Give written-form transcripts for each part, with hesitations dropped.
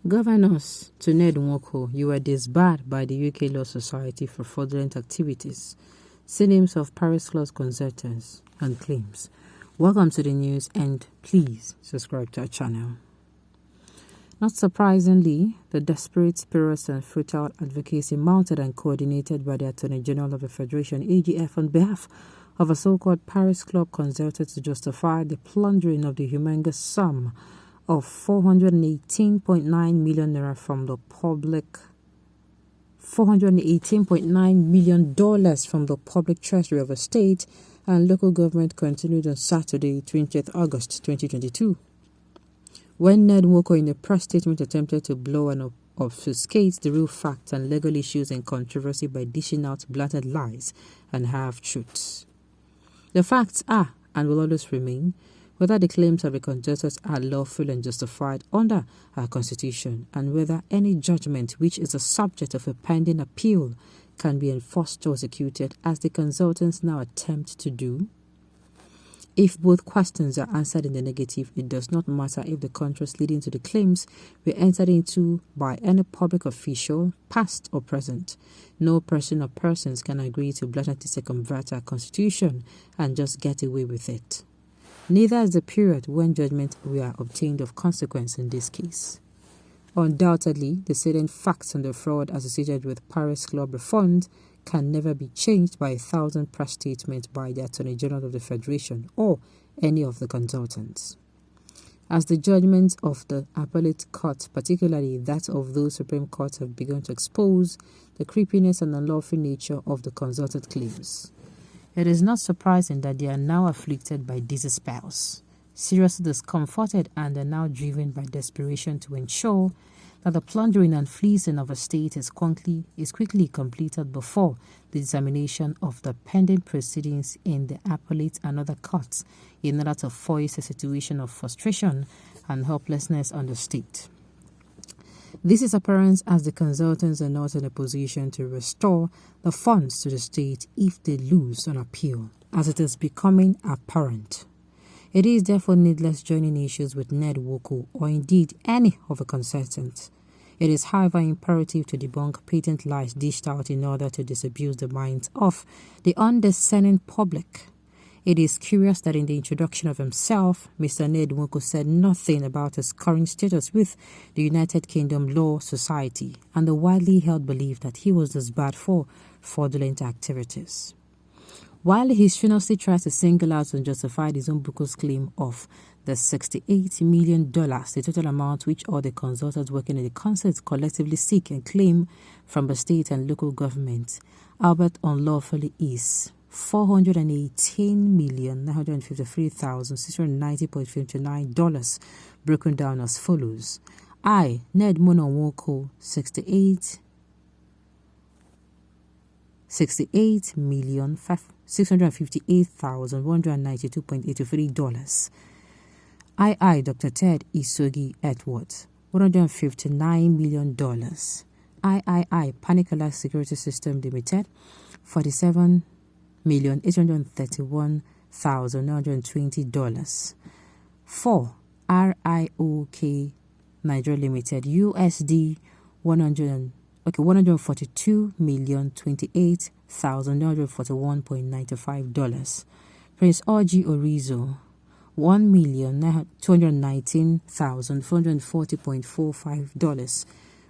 Governors to Ned Nwoko, you were disbarred by the UK Law Society for fraudulent activities, synonyms of Paris Clause consultants and claims. Welcome to the news and please subscribe to our channel. Not surprisingly, the desperate, spurious and futile advocacy mounted and coordinated by the Attorney General of the Federation, AGF, on behalf of a so-called Paris Club consultant to justify the plundering of the humongous sum of 418.9 million naira from the public, $418.9 million from the public treasury of a state and local government continued on Saturday, 20th August 2022. When Ned Nwoko in a press statement attempted to blow and obfuscate the real facts and legal issues in controversy by dishing out blatant lies and half-truths. The facts are, and will always remain, whether the claims of the consultants are lawful and justified under our Constitution, and whether any judgment which is the subject of a pending appeal can be enforced or executed, as the consultants now attempt to do. If both questions are answered in the negative, it does not matter if the contracts leading to the claims were entered into by any public official, past or present. No person or persons can agree to blatantly circumvert our Constitution and just get away with it. Neither is the period when judgment were obtained of consequence in this case. Undoubtedly, the salient facts on the fraud associated with Paris Club refund can never be changed by 1,000 press statements by the Attorney General of the Federation or any of the consultants. As the judgments of the appellate court, particularly that of those Supreme Courts, have begun to expose the creepiness and unlawful nature of the consulted claims, it is not surprising that they are now afflicted by disease spells, seriously discomforted, and are now driven by desperation to ensure that the plundering and fleecing of a state is quickly completed before the determination of the pending proceedings in the appellate and other courts, in order to foist a situation of frustration and helplessness on the state. This is apparent as the consultants are not in a position to restore the funds to the state if they lose on appeal, as it is becoming apparent. It is therefore needless joining issues with Ned Nwoko or indeed any of the consultants. It is however imperative to debunk patent lies dished out in order to disabuse the minds of the undiscerning public. It is curious that in the introduction of himself, Mr. Ned Nwoko said nothing about his current status with the United Kingdom Law Society and the widely held belief that he was disbarred for fraudulent activities. While he strenuously tries to single out and justify his own bogus claim of the $68 million, the total amount which all the consultants working in the concert collectively seek and claim from the state and local government, albeit unlawfully, is $418,953,690.59, broken down as follows. I, Ned Nwoko, $68,658,192.83. I, Dr. Ted Isogi Edwards, $159 million. I, Panic Security System Limited, $47,831,920. 4. RIOK Nigeria Limited, USD $142,028,941.95. Prince Orji Orizo, $1,219,440.45.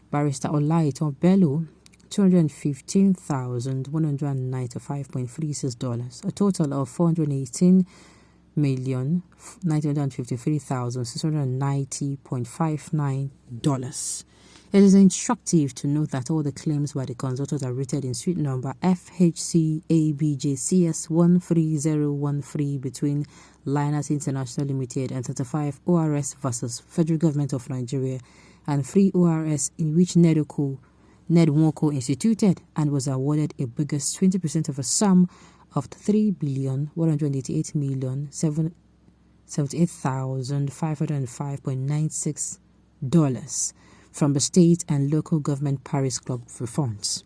Barrister Olaiton Bello, $215,195.36, a total of $418,953,690.59. It is instructive to note that all the claims by the consultants are rated in suite number FHC-ABJ-CS13013 between Linus International Limited and 35 ORS versus Federal Government of Nigeria and 3 ORS, in which Ned Nwoko instituted and was awarded a bogus 20% of a sum of $3,188,078,505.96 from the state and local government Paris Club refunds.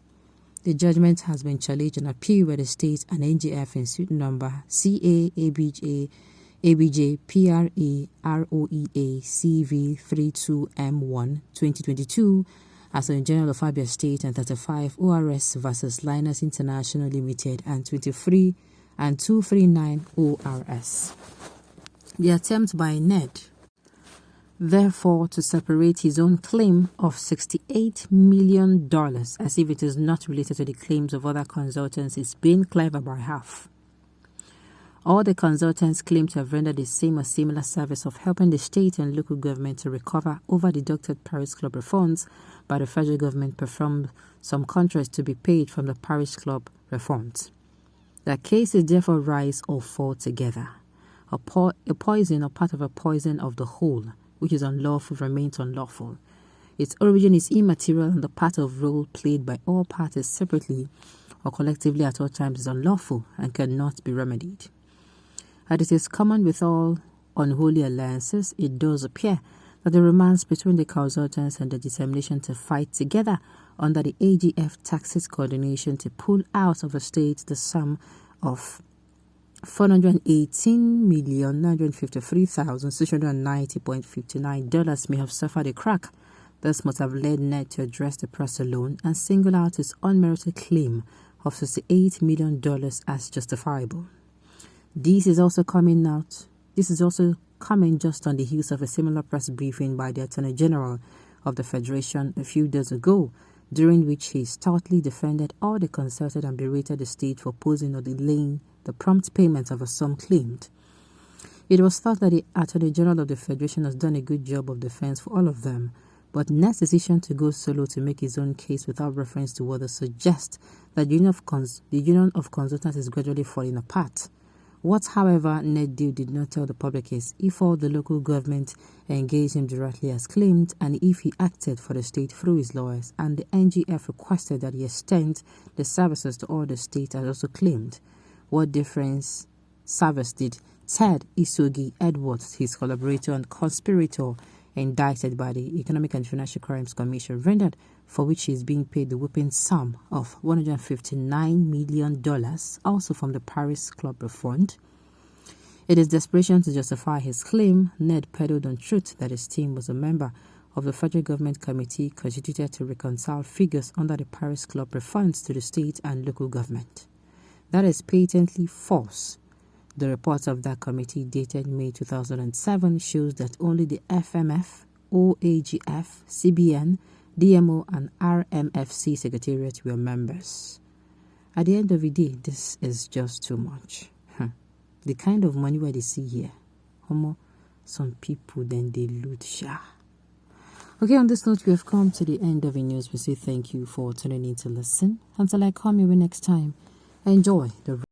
The judgment has been challenged and appealed by the state and NGF in suit number CA-ABJ ABJ PRAROEA CV32M1 2022, Attorney General of Abia State, and 35 ORS versus Linus International Limited, and 23 and 239 ORS. The attempt by Ned, therefore, to separate his own claim of $68 million as if it is not related to the claims of other consultants is being clever by half. All the consultants claim to have rendered the same or similar service of helping the state and local government to recover over-deducted Parish Club refunds by the federal government performed some contracts to be paid from the Parish Club refunds. The case is therefore rise or fall together. A poison or part of a poison of the whole, which is unlawful, remains unlawful. Its origin is immaterial, and the part of role played by all parties separately or collectively at all times is unlawful and cannot be remedied. As it is common with all unholy alliances, it does appear that the romance between the consultants and the determination to fight together under the AGF taxes coordination to pull out of the state the sum of $418,953,690.59 may have suffered a crack. This must have led Ned to address the press alone and single out his unmerited claim of $68 million as justifiable. This is also coming just on the heels of a similar press briefing by the Attorney General of the Federation a few days ago, during which he stoutly defended all the consulted and berated the state for opposing or delaying the prompt payment of a sum claimed. It was thought that the Attorney General of the Federation has done a good job of defense for all of them, but Ned's decision to go solo to make his own case without reference to others suggests that the union of consultants is gradually falling apart. What, however, Ned did not tell the public is if all the local government engaged him directly as claimed, and if he acted for the state through his lawyers, and the NGF requested that he extend the services to all the state as also claimed. What difference service did Ted Isogi Edwards, his collaborator and conspirator, indicted by the Economic and Financial Crimes Commission, rendered, for which he is being paid the whopping sum of $159 million, also from the Parish Club refund? In his desperation to justify his claim, Ned peddled untruth that his team was a member of the federal government committee constituted to reconcile figures under the Parish Club refunds to the state and local government. That is patently false. The report of that committee dated May 2007 shows that only the FMF, OAGF, CBN, DMO, and RMFC Secretariat were members. At the end of the day, this is just too much. The kind of money where they see here. Some people then they loot sha. Okay, on this note, we have come to the end of the news. We say thank you for tuning in to listen. Until I come here next time, enjoy the